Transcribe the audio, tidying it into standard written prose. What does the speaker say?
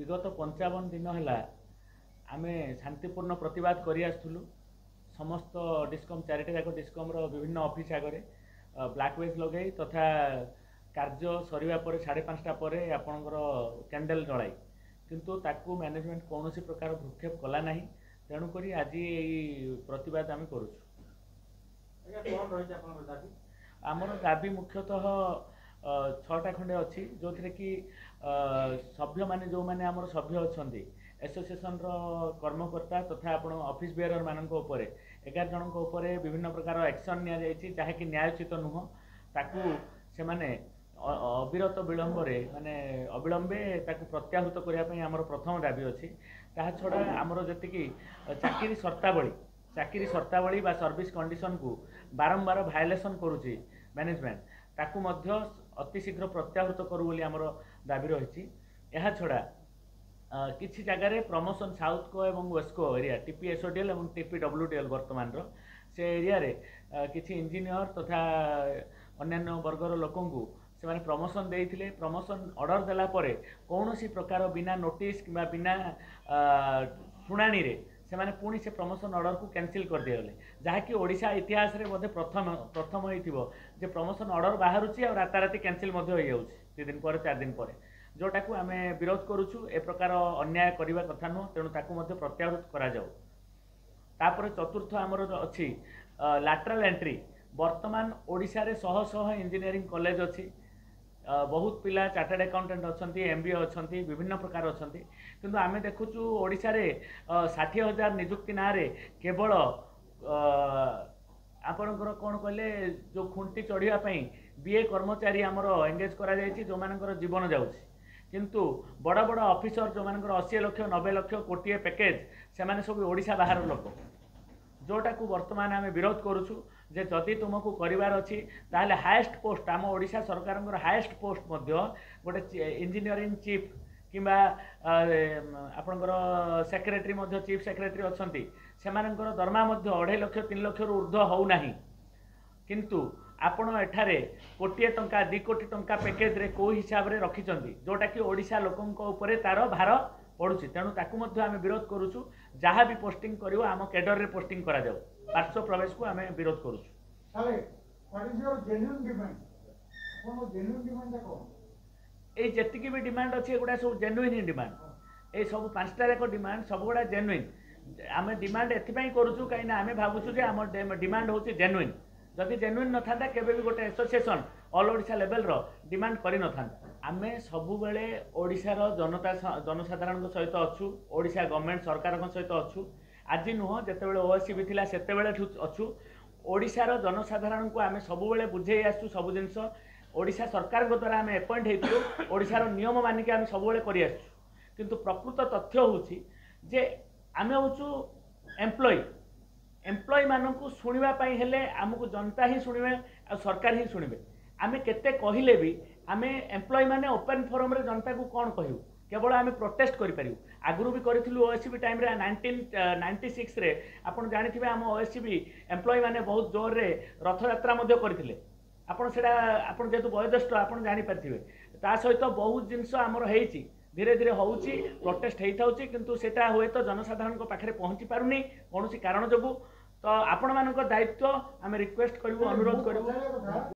विगत 55 दिन है आम शांतिपूर्ण प्रतिवाद कर समस्त डिस्कम चारिटा जाक डिस्कम विभिन्न ऑफिस आगे ब्लैकवेज लगे तथा कार्य सरिया पर 5:30 पर आपणकर कैंडल जलाई किंतु ताकू मैनेजमेंट कौन प्रकार भ्रूक्षेप कला ना तेणुक आज ये प्रतिवाद आम करुँ। आमर दाबी मुख्यतः 6टा खंडे अच्छी जो थे कि सभ्य माने जो माने आमर सभ्य अच्छा एसोसिएशन कर्मकर्ता तथा आपण ऑफिस बेयर मानक 11 जन विभिन्न प्रकार एक्शन नि जहाँकि न्यायोचित नुह ताकू से माने अविरत विलंबरे माने अविलंबे ताकू प्रत्याहृत करने आमर प्रथम दाबी अच्छी। ता छड़ा आमर जी चाकरी शर्तावली बा सर्विस कंडीशन को बारंबार भायोलेसन करुच्ची मैनेजमेंट ताकू मध्य अति शीघ्र प्रत्याहृत करू बोली आमर दाबी रही। यह छड़ा किसी जगह प्रमोशन साउथ को एवं वेस्ट को एरिया टीपीएसओडीएल और टीपीडब्ल्यूडीएल वर्तमान से एरिया रे किसी इंजीनियर तथा अन्य वर्गर लोकों को से माने प्रमोशन देइथिले प्रमोशन ऑर्डर देला परे कौन सी प्रकार बिना नोटिस कि बिना शुणाणी रे से माने पुणी से प्रमोशन ऑर्डर को कैंसिल कर दिगले जहाँकि ओडिशा इतिहास रे बोधे प्रथम होइथिबो जे प्रमोशन ऑर्डर बाहरुची और राताराती कैंसिल मध्य हो जाउची 3 दिन पर 4 दिन पर जोटा को आम विरोध करुचु ए प्रकार अन्याय करने कथा नुह तेणु ताकू मध्य प्रत्याहृत करा जाऊ। तापर चतुर्थ आमर अच्छी लैटरल एंट्री वर्तमान ओडिशा रे शह शह इंजीनियरिंग कॉलेज अच्छी बहुत पिला चार्टर्ड अकाउंटेंट अच्छा एमबीए अच्छा विभिन्न प्रकार अच्छा किंतु आम देखुचु ओडिशा रे 60,000 निजुक्ति ना रे केवल आपणकर कौन कहले जो खुंटी चढ़ापी बीए कर्मचारी आमर एंगेज करा जायछि जो मानकर जीवन जाउछि किंतु बड़ बड़ ऑफिसर जो मानकर 80 लाख 90 लाख कोटी पैकेज से माने सब ओडिशा बाहर लोक जोटा को वर्तमान आम विरोध करुचु जे जदि तुमको करिवार अछि ताहले हाईएस्ट पोस्ट आम ओडिशा सरकार हाईएस्ट पोस्ट मध्य गोटे इंजीनियरिंग चीफ किंबा आपणकर सेक्रेटरी मध्य चीफ सेक्रेटरी अच्छी से दरमा मध्य 2.5 लाख 3 लाख रु ऊर्ध्व हो नाही किंतु आपण एठारे कोटी टंका 2 कोटी टंका पैकेज रे को हिसाब रे रखिचंती जोटा कि ओडिशा लोकंक ऊपर तार भार पड़ुछि तेणु ताकू मध्य आम विरोध करुचु जहाँ भी पोस्टिंग करिवो आम कैडर रे पोस्टिंग करा जाऊ पार्श्व प्रवेश को आम विरोध करुचु। ये जेतिकी भी डिमांड अच्छी एगुड़ा सब जेन्युइन डिमांड ये सब 5टा जाक डिमांड सब गुड़ा जेन्युइन आम डिमांड एथिपाई करुचु कहीं आम भावुचु जे आम डिमांड होची जेन्युइन जदि जेन्युइन न था केबे भी गोटे एसोसिएशन ऑल ओडिशा लेवल रो डिमांड करि न था आम सबु बेले ओडिशार जनता जनसाधारण सहित अच्छु ओडिशा गवर्नमेंट सरकार सहित अच्छु आज नुह जिते ओएससीबी थिला सेतेबेले अच्छु ओडिशार जनसाधारण को आम सबु बेले बुझे आसु सब जिनस ओडिशा सरकार द्वारा आम अपॉइंट होइतु ओडिशार नियम मानिक आम सब बेले करि आसु किंतु प्रकृत तथ्य होछि जे आम होचु एम्प्लॉय मानक शुणापी हेले आमको जनता ही शुणे आ सरकार ही शुणे आम केते कहले भी आम एम्प्लॉय माने ओपन फोरम रे जनता को कौन कहू केवल आम प्रोटेस्ट करूँ आगुरी भी करूँ ओएससीबी टाइम 1996 रे आपन जानिथिबे आम ओएससीबी एम्प्लॉय माने बहुत जोर रे रथ यात्रा करथिले आपन सेटा आपन जेतु वयोज्येष्ठ आपन जानि पारथिबे ता सहित बहुत जिनस आमर हेइची धीरे धीरे होउची प्रोटेस्ट हेइ थाउची किंतु सेटा होय तो जनसाधारण को पाखरे पहुंची पारुनी कोनोसी कारण जोगु तो आपण मानक दायित्व आम रिक्वेस्ट करू अनुरोध करू।